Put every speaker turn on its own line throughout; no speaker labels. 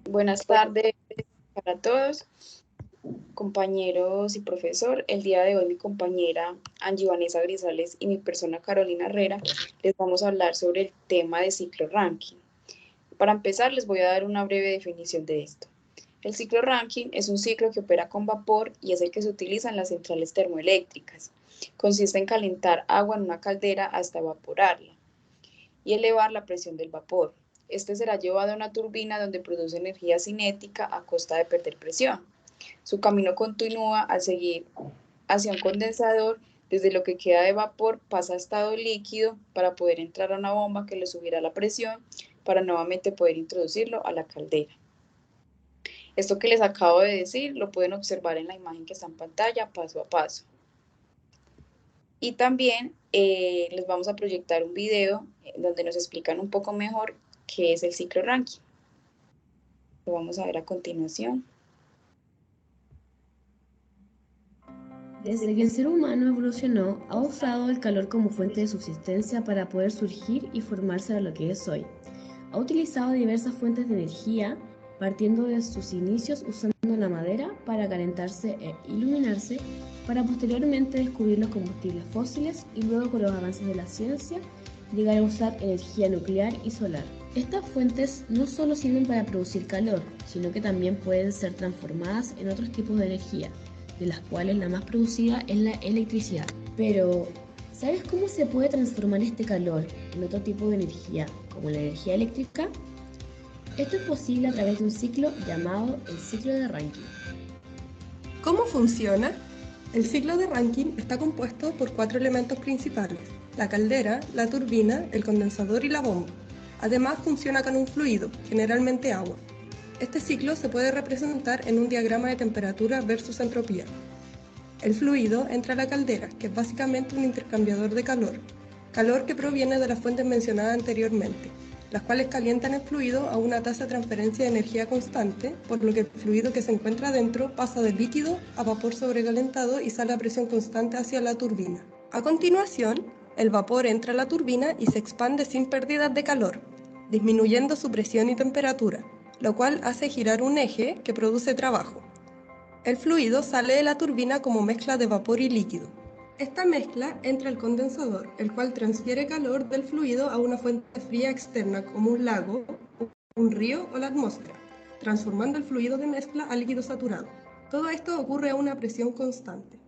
Buenas tardes para todos, compañeros y profesor. El día de hoy mi compañera Angie Vanessa Grisales y mi persona Carolina Herrera les vamos a hablar sobre el tema de ciclo Rankine. Para empezar les voy a dar una breve definición de esto. El ciclo Rankine es un ciclo que opera con vapor y es el que se utiliza en las centrales termoeléctricas. Consiste en calentar agua en una caldera hasta evaporarla y elevar la presión del vapor. Este será llevado a una turbina donde produce energía cinética a costa de perder presión. Su camino continúa al seguir hacia un condensador, desde lo que queda de vapor pasa a estado líquido para poder entrar a una bomba que le subirá la presión para nuevamente poder introducirlo a la caldera. Esto que les acabo de decir lo pueden observar en la imagen que está en pantalla paso a paso. Y también les vamos a proyectar un video donde nos explican un poco mejor qué es el ciclo Rankine. Lo vamos a ver a continuación.
Desde que el ser humano evolucionó, ha usado el calor como fuente de subsistencia para poder surgir y formarse a lo que es hoy. Ha utilizado diversas fuentes de energía, partiendo de sus inicios usando la madera para calentarse e iluminarse, para posteriormente descubrir los combustibles fósiles y luego con los avances de la ciencia llegar a usar energía nuclear y solar. Estas fuentes no solo sirven para producir calor, sino que también pueden ser transformadas en otros tipos de energía, de las cuales la más producida es la electricidad. Pero, ¿sabes cómo se puede transformar este calor en otro tipo de energía, como la energía eléctrica? Esto es posible a través de un ciclo llamado el ciclo de Rankine.
¿Cómo funciona? El ciclo de Rankine está compuesto por 4 elementos principales: la caldera, la turbina, el condensador y la bomba. Además funciona con un fluido, generalmente agua. Este ciclo se puede representar en un diagrama de temperatura versus entropía. El fluido entra a la caldera, que es básicamente un intercambiador de calor que proviene de las fuentes mencionadas anteriormente, las cuales calientan el fluido a una tasa de transferencia de energía constante, por lo que el fluido que se encuentra dentro pasa de líquido a vapor sobrecalentado y sale a presión constante hacia la turbina. A continuación, el vapor entra a la turbina y se expande sin pérdidas de calor, disminuyendo su presión y temperatura, lo cual hace girar un eje que produce trabajo. El fluido sale de la turbina como mezcla de vapor y líquido. Esta mezcla entra al condensador, el cual transfiere calor del fluido a una fuente fría externa como un lago, un río o la atmósfera, transformando el fluido de mezcla a líquido saturado. Todo esto ocurre a una presión constante.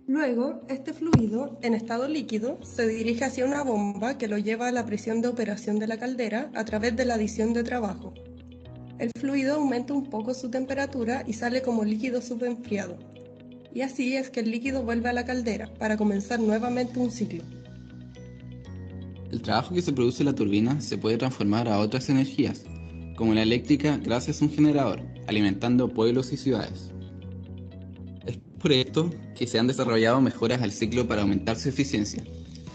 Luego, este fluido, en estado líquido, se dirige hacia una bomba que lo lleva a la presión de operación de la caldera a través de la adición de trabajo. El fluido aumenta un poco su temperatura y sale como líquido subenfriado. Y así es que el líquido vuelve a la caldera para comenzar nuevamente un ciclo.
El trabajo que se produce en la turbina se puede transformar a otras energías, como la eléctrica gracias a un generador, alimentando pueblos y ciudades. Es por esto que se han desarrollado mejoras al ciclo para aumentar su eficiencia.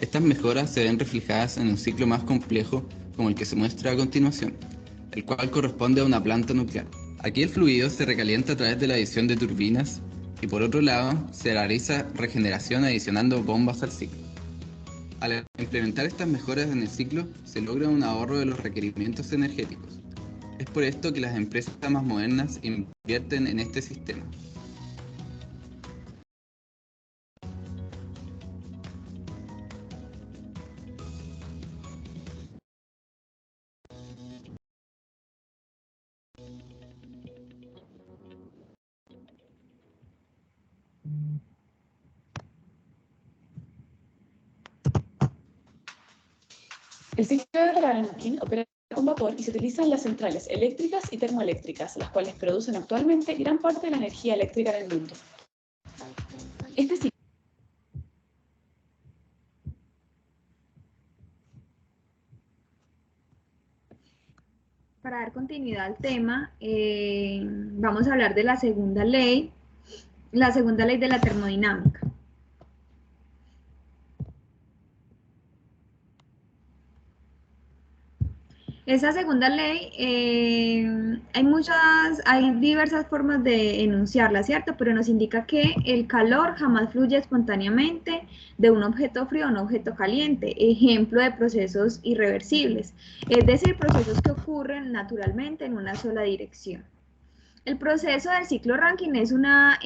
Estas mejoras se ven reflejadas en un ciclo más complejo como el que se muestra a continuación, el cual corresponde a una planta nuclear. Aquí el fluido se recalienta a través de la adición de turbinas y por otro lado se realiza regeneración adicionando bombas al ciclo. Al implementar estas mejoras en el ciclo, se logra un ahorro de los requerimientos energéticos. Es por esto que las empresas más modernas invierten en este sistema.
El ciclo de Rankine opera con vapor y se utiliza en las centrales eléctricas y termoeléctricas, las cuales producen actualmente gran parte de la energía eléctrica del mundo. Este ciclo
Para dar continuidad al tema, vamos a hablar de la segunda ley de la termodinámica. Esa segunda ley, hay diversas formas de enunciarla, ¿cierto? Pero nos indica que el calor jamás fluye espontáneamente de un objeto frío a un objeto caliente, ejemplo de procesos irreversibles, es decir, procesos que ocurren naturalmente en una sola dirección. El proceso del ciclo Rankine es una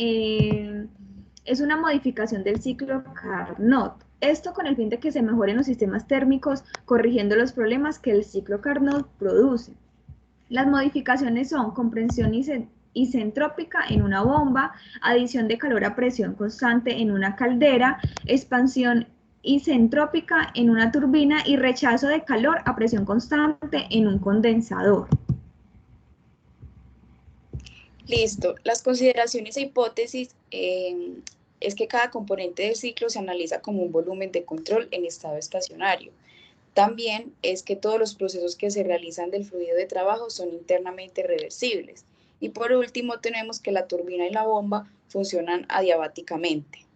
modificación del ciclo Carnot. Esto con el fin de que se mejoren los sistemas térmicos, corrigiendo los problemas que el ciclo Carnot produce. Las modificaciones son comprensión isentrópica en una bomba, adición de calor a presión constante en una caldera, expansión isentrópica en una turbina y rechazo de calor a presión constante en un condensador.
Listo. Las consideraciones e hipótesis es que cada componente del ciclo se analiza como un volumen de control en estado estacionario. También es que todos los procesos que se realizan del fluido de trabajo son internamente reversibles. Y por último tenemos que la turbina y la bomba funcionan adiabáticamente.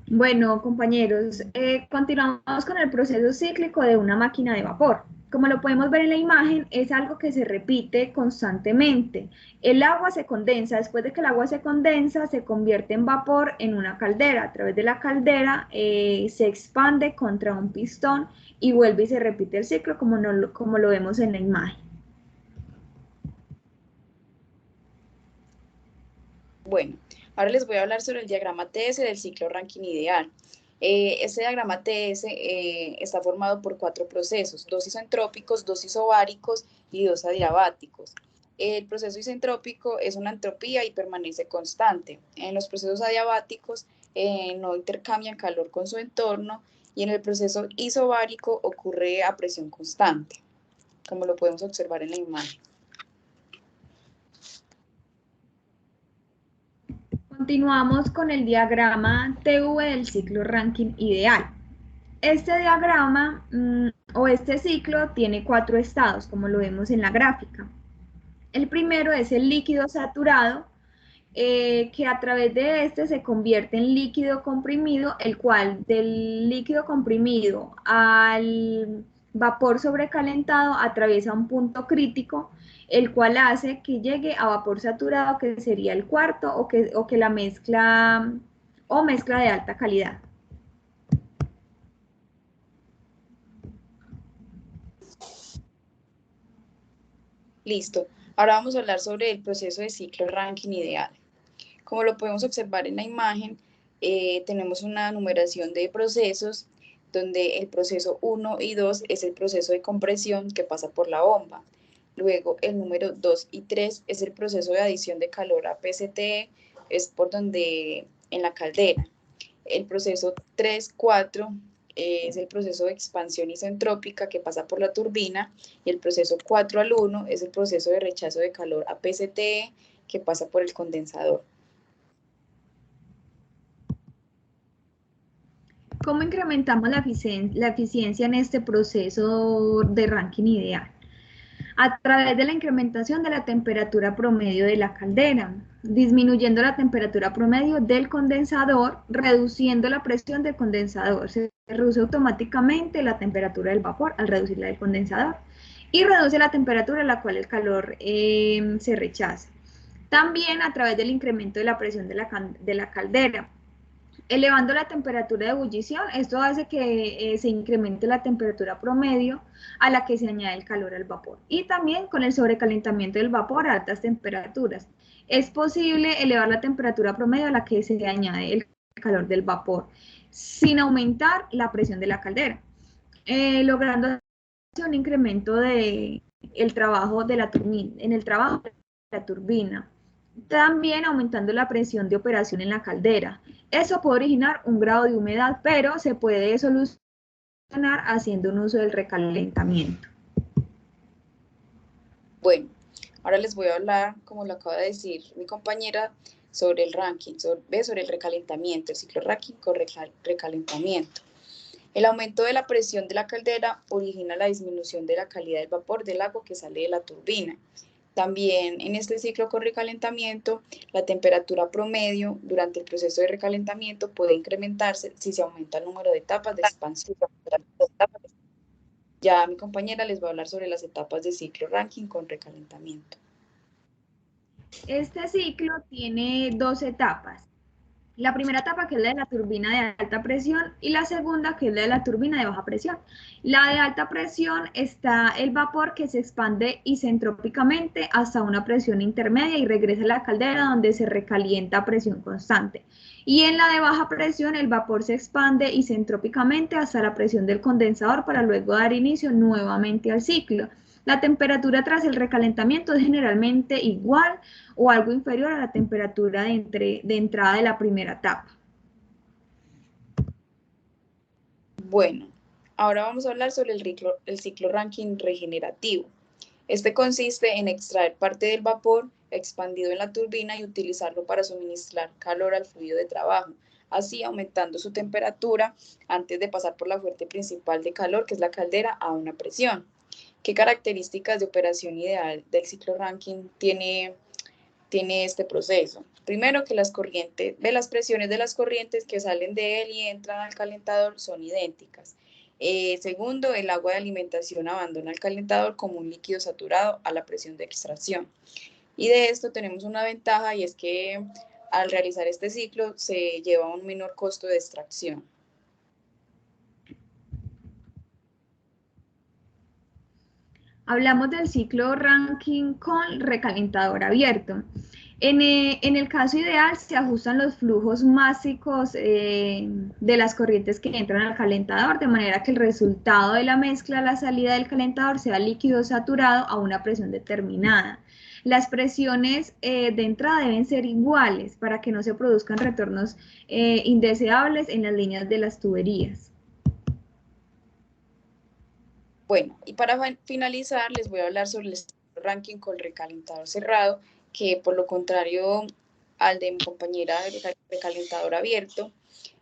Bueno, compañeros, continuamos con el proceso cíclico de una máquina de vapor. Como lo podemos ver en la imagen, es algo que se repite constantemente. El agua se condensa, después de que el agua se condensa, se convierte en vapor en una caldera. A través de la caldera se expande contra un pistón y vuelve y se repite el ciclo como lo vemos en la imagen.
Bueno, ahora les voy a hablar sobre el diagrama TS del ciclo Rankine ideal. Este diagrama TS está formado por 4 procesos, 2 isentrópicos, 2 isobáricos y 2 adiabáticos. El proceso isentrópico es una entropía y permanece constante. En los procesos adiabáticos no intercambian calor con su entorno y en el proceso isobárico ocurre a presión constante, como lo podemos observar en la imagen.
Continuamos con el diagrama TV del ciclo Rankine ideal. Este diagrama o este ciclo tiene 4 estados, como lo vemos en la gráfica. El primero es el líquido saturado, que a través de este se convierte en líquido comprimido, el cual del líquido comprimido al vapor sobrecalentado atraviesa un punto crítico, el cual hace que llegue a vapor saturado, que sería el cuarto, o que la mezcla de alta calidad.
Listo. Ahora vamos a hablar sobre el proceso de ciclo Rankine ideal. Como lo podemos observar en la imagen, tenemos una numeración de procesos donde el proceso 1 y 2 es el proceso de compresión que pasa por la bomba. Luego el número 2 y 3 es el proceso de adición de calor a PCTE, es por donde en la caldera. El proceso 3, 4 es el proceso de expansión isentrópica que pasa por la turbina y el proceso 4 al 1 es el proceso de rechazo de calor a PCTE que pasa por el condensador.
¿Cómo incrementamos la eficiencia en este proceso de Rankine ideal? A través de la incrementación de la temperatura promedio de la caldera, disminuyendo la temperatura promedio del condensador, reduciendo la presión del condensador. Se reduce automáticamente la temperatura del vapor al reducirla del condensador y reduce la temperatura a la cual el calor se rechaza. También a través del incremento de la presión de la caldera, elevando la temperatura de ebullición, esto hace que se incremente la temperatura promedio a la que se añade el calor al vapor. Y también con el sobrecalentamiento del vapor a altas temperaturas. Es posible elevar la temperatura promedio a la que se añade el calor del vapor, sin aumentar la presión de la caldera, logrando un incremento en el trabajo de la turbina. También aumentando la presión de operación en la caldera. Eso puede originar un grado de humedad, pero se puede solucionar haciendo un uso del recalentamiento.
Bueno, ahora les voy a hablar, como lo acaba de decir mi compañera, sobre el Rankine, sobre el recalentamiento, el ciclo Rankine con recalentamiento. El aumento de la presión de la caldera origina la disminución de la calidad del vapor del agua que sale de la turbina. También en este ciclo con recalentamiento, la temperatura promedio durante el proceso de recalentamiento puede incrementarse si se aumenta el número de etapas de expansión. Ya mi compañera les va a hablar sobre las etapas de ciclo Rankine con recalentamiento.
Este ciclo tiene dos etapas. La primera etapa, que es la de la turbina de alta presión, y la segunda, que es la de la turbina de baja presión. La de alta presión está el vapor que se expande isentrópicamente hasta una presión intermedia y regresa a la caldera donde se recalienta a presión constante. Y en la de baja presión el vapor se expande isentrópicamente hasta la presión del condensador para luego dar inicio nuevamente al ciclo. La temperatura tras el recalentamiento es generalmente igual o algo inferior a la temperatura de entrada de la primera etapa.
Bueno, ahora vamos a hablar sobre el ciclo Rankine regenerativo. Este consiste en extraer parte del vapor expandido en la turbina y utilizarlo para suministrar calor al fluido de trabajo, así aumentando su temperatura antes de pasar por la fuente principal de calor, que es la caldera, a una presión. ¿Qué características de operación ideal del ciclo Rankine tiene este proceso? Primero, que las presiones de las corrientes que salen de él y entran al calentador son idénticas. Segundo, el agua de alimentación abandona el calentador como un líquido saturado a la presión de extracción. Y de esto tenemos una ventaja, y es que al realizar este ciclo se lleva un menor costo de extracción.
Hablamos del ciclo Rankine con recalentador abierto. En el caso ideal se ajustan los flujos másicos de las corrientes que entran al calentador, de manera que el resultado de la mezcla a la salida del calentador sea líquido saturado a una presión determinada. Las presiones de entrada deben ser iguales para que no se produzcan retornos indeseables en las líneas de las tuberías.
Bueno, y para finalizar les voy a hablar sobre el Rankine con recalentador cerrado, que por lo contrario al de mi compañera de recalentador abierto,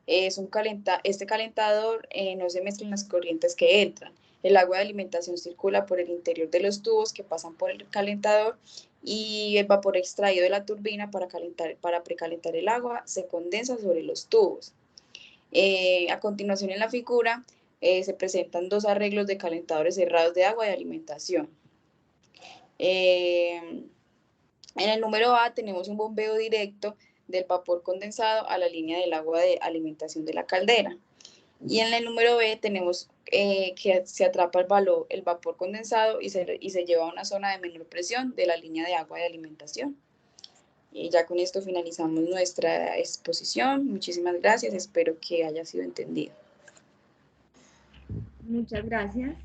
este calentador no se mezclan las corrientes que entran. El agua de alimentación circula por el interior de los tubos que pasan por el calentador, y el vapor extraído de la turbina para precalentar el agua se condensa sobre los tubos. A continuación en la figura se presentan dos arreglos de calentadores cerrados de agua de alimentación. En el número A tenemos un bombeo directo del vapor condensado a la línea del agua de alimentación de la caldera. Y en el número B tenemos que se atrapa el vapor condensado y se lleva a una zona de menor presión de la línea de agua de alimentación. Y ya con esto finalizamos nuestra exposición. Muchísimas gracias, espero que haya sido entendido.
Muchas gracias.